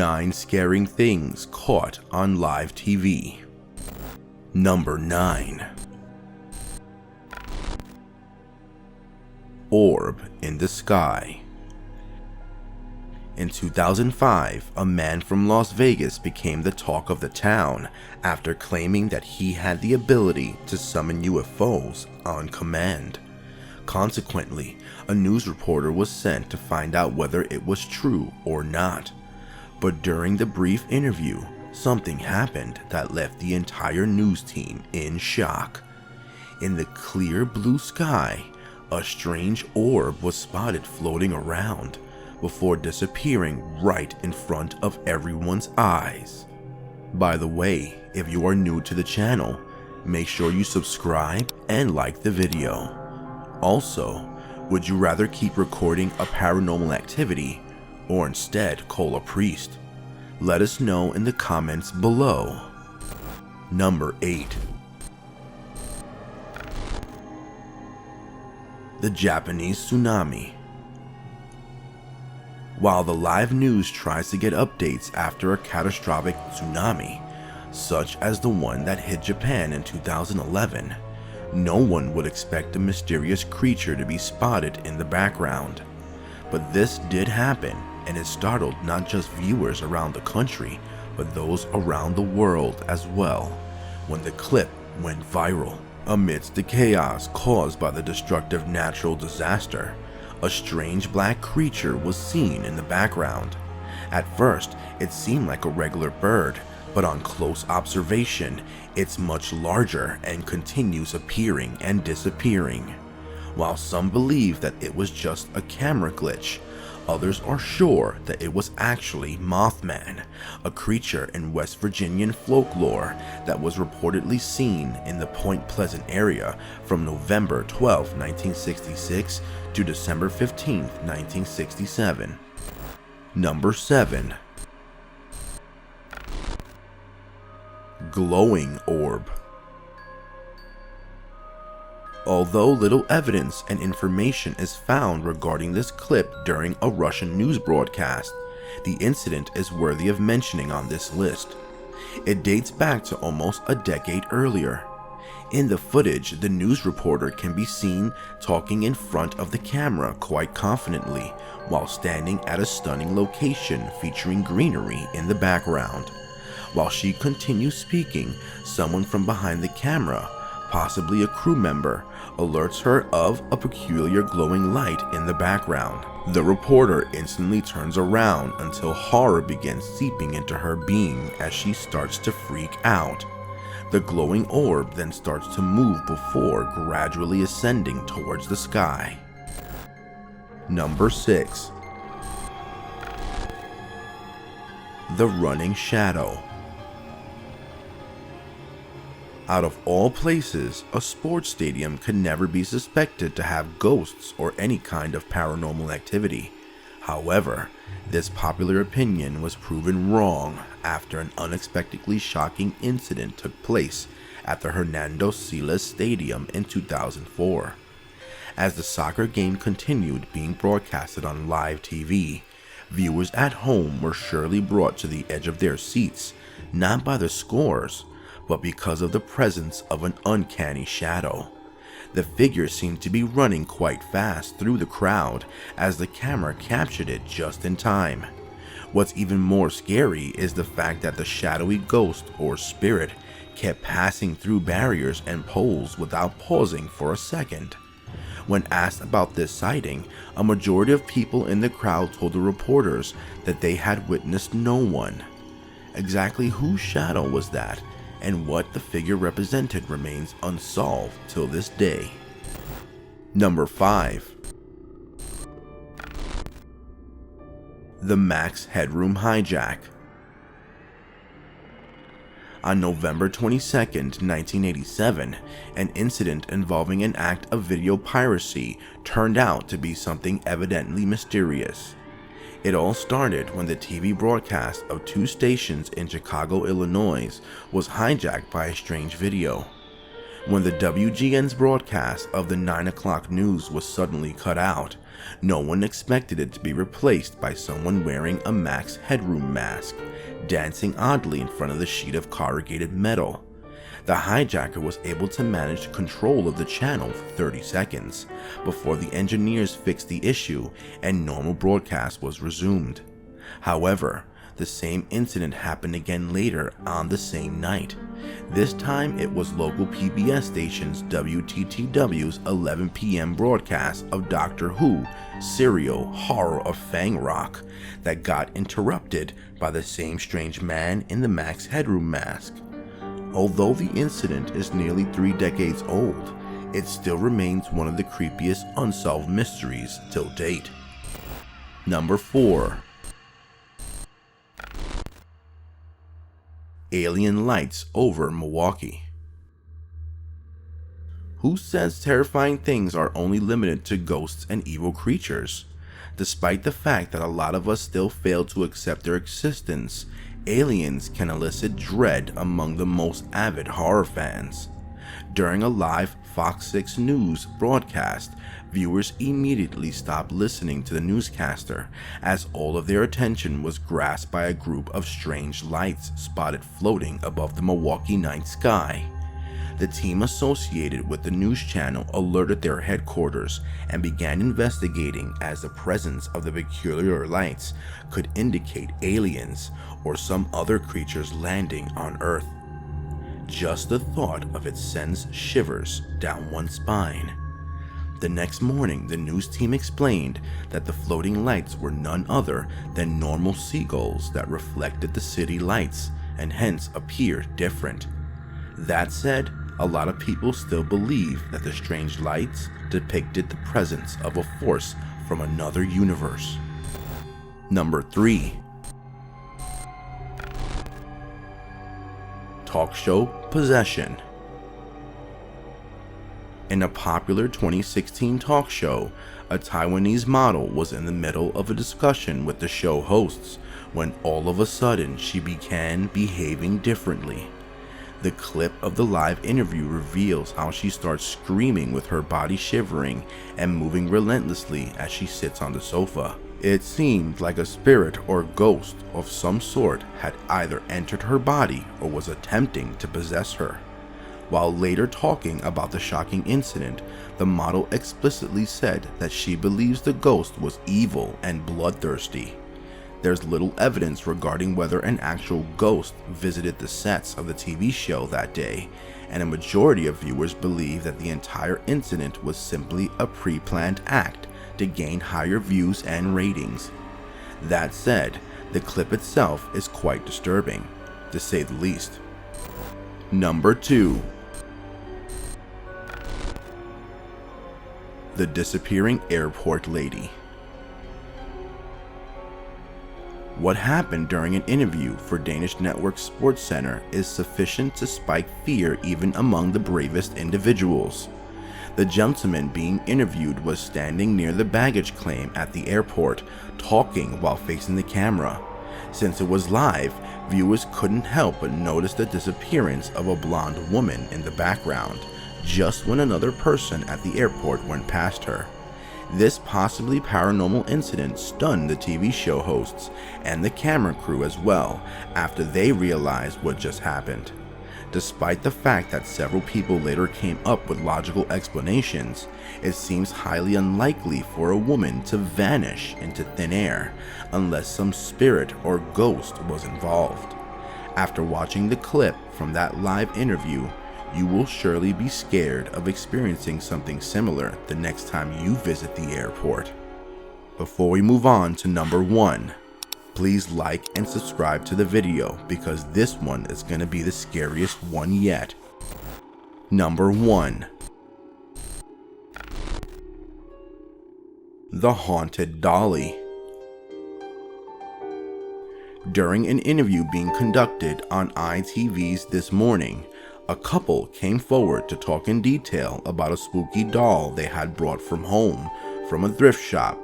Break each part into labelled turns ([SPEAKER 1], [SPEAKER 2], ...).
[SPEAKER 1] 9 scaring things caught on live TV. Number 9. Orb in the sky. In 2005, a man from Las Vegas became the talk of the town after claiming that he had the ability to summon UFOs on command. Consequently, a news reporter was sent to find out whether it was true or not. But during the brief interview, something happened that left the entire news team in shock. In the clear blue sky, a strange orb was spotted floating around before disappearing right in front of everyone's eyes. By the way, if you are new to the channel, make sure you subscribe and like the video. Also, would you rather keep recording a paranormal activity or instead call a priest? Let us know in the comments below. Number 8. The Japanese Tsunami. While the live news tries to get updates after a catastrophic tsunami, such as the one that hit Japan in 2011, no one would expect a mysterious creature to be spotted in the background. But this did happen, and it startled not just viewers around the country, but those around the world as well, when the clip went viral. Amidst the chaos caused by the destructive natural disaster, a strange black creature was seen in the background. At first, it seemed like a regular bird, but on close observation, it's much larger and continues appearing and disappearing. While some believe that it was just a camera glitch, others are sure that it was actually Mothman, a creature in West Virginian folklore that was reportedly seen in the Point Pleasant area from November 12, 1966 to December 15, 1967. Number 7. Glowing orb. Although little evidence and information is found regarding this clip during a Russian news broadcast, the incident is worthy of mentioning on this list. It dates back to almost a decade earlier. In the footage, the news reporter can be seen talking in front of the camera quite confidently while standing at a stunning location featuring greenery in the background. While she continues speaking, someone from behind the camera, possibly a crew member, alerts her of a peculiar glowing light in the background. The reporter instantly turns around until horror begins seeping into her being as she starts to freak out. The glowing orb then starts to move before gradually ascending towards the sky. Number 6. The running shadow. Out of all places, a sports stadium could never be suspected to have ghosts or any kind of paranormal activity. However, this popular opinion was proven wrong after an unexpectedly shocking incident took place at the Hernando Siles Stadium in 2004. As the soccer game continued being broadcasted on live TV, viewers at home were surely brought to the edge of their seats, not by the scores, but because of the presence of an uncanny shadow. The figure seemed to be running quite fast through the crowd as the camera captured it just in time. What's even more scary is the fact that the shadowy ghost or spirit kept passing through barriers and poles without pausing for a second. When asked about this sighting, a majority of people in the crowd told the reporters that they had witnessed no one. Exactly whose shadow was that, and what the figure represented remains unsolved till this day. Number 5. The Max Headroom Hijack. On November 22, 1987, an incident involving an act of video piracy turned out to be something evidently mysterious. It all started when the TV broadcast of 2 stations in Chicago, Illinois was hijacked by a strange video. When the WGN's broadcast of the 9 o'clock news was suddenly cut out, no one expected it to be replaced by someone wearing a Max Headroom mask, dancing oddly in front of the sheet of corrugated metal. The hijacker was able to manage control of the channel for 30 seconds before the engineers fixed the issue and normal broadcast was resumed. However, the same incident happened again later on the same night. This time it was local PBS station's WTTW's 11 p.m. broadcast of Doctor Who serial Horror of Fang Rock that got interrupted by the same strange man in the Max Headroom mask. Although the incident is nearly 3 decades old, it still remains one of the creepiest unsolved mysteries till date. Number 4. Alien lights over Milwaukee. Who says terrifying things are only limited to ghosts and evil creatures? Despite the fact that a lot of us still fail to accept their existence, aliens can elicit dread among the most avid horror fans. During a live Fox 6 News broadcast, viewers immediately stopped listening to the newscaster as all of their attention was grasped by a group of strange lights spotted floating above the Milwaukee night sky. The team associated with the news channel alerted their headquarters and began investigating, as the presence of the peculiar lights could indicate aliens or some other creatures landing on Earth. Just the thought of it sends shivers down one's spine. The next morning, the news team explained that the floating lights were none other than normal seagulls that reflected the city lights and hence appeared different. That said, a lot of people still believe that the strange lights depicted the presence of a force from another universe. Number 3. Talk show possession. In a popular 2016 talk show, a Taiwanese model was in the middle of a discussion with the show hosts when all of a sudden she began behaving differently. The clip of the live interview reveals how she starts screaming with her body shivering and moving relentlessly as she sits on the sofa. It seemed like a spirit or ghost of some sort had either entered her body or was attempting to possess her. While later talking about the shocking incident, the model explicitly said that she believes the ghost was evil and bloodthirsty. There's little evidence regarding whether an actual ghost visited the sets of the TV show that day, and a majority of viewers believe that the entire incident was simply a pre-planned act to gain higher views and ratings. That said, the clip itself is quite disturbing, to say the least. Number 2. The disappearing airport lady. What happened during an interview for Danish network Sports Center is sufficient to spike fear even among the bravest individuals. The gentleman being interviewed was standing near the baggage claim at the airport, talking while facing the camera. Since it was live, viewers couldn't help but notice the disappearance of a blonde woman in the background, just when another person at the airport went past her. This possibly paranormal incident stunned the TV show hosts and the camera crew as well after they realized what just happened. Despite the fact that several people later came up with logical explanations, it seems highly unlikely for a woman to vanish into thin air unless some spirit or ghost was involved. After watching the clip from that live interview, you will surely be scared of experiencing something similar the next time you visit the airport. Before we move on to number 1, please like and subscribe to the video because this one is going to be the scariest one yet. Number 1. The haunted Dolly. During an interview being conducted on ITV's This Morning, a couple came forward to talk in detail about a spooky doll they had brought from home from a thrift shop,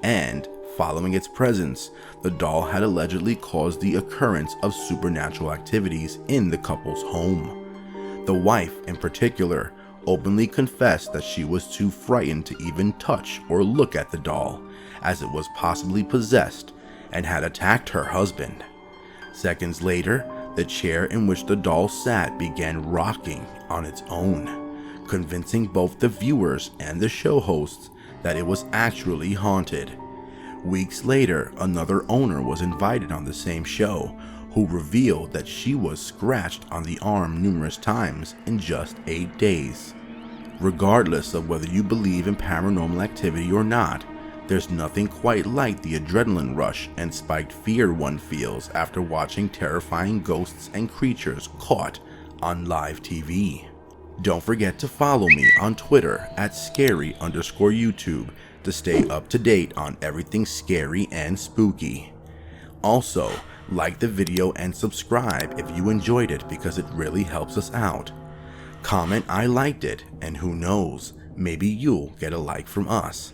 [SPEAKER 1] and following its presence, the doll had allegedly caused the occurrence of supernatural activities in the couple's home. The The wife, in particular, openly confessed that she was too frightened to even touch or look at the doll, as it was possibly possessed, and had attacked her husband. Seconds later, the chair in which the doll sat began rocking on its own, convincing both the viewers and the show hosts that it was actually haunted. Weeks later, another owner was invited on the same show, who revealed that she was scratched on the arm numerous times in just 8 days. Regardless of whether you believe in paranormal activity or not, there's nothing quite like the adrenaline rush and spiked fear one feels after watching terrifying ghosts and creatures caught on live TV. Don't forget to follow me on Twitter at scary_YouTube to stay up to date on everything scary and spooky. Also, like the video and subscribe if you enjoyed it because it really helps us out. Comment I liked it, and who knows, maybe you'll get a like from us.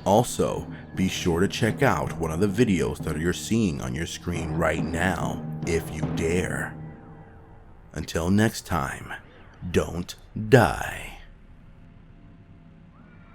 [SPEAKER 1] Also, be sure to check out one of the videos that you're seeing on your screen right now, if you dare. Until next time, don't die.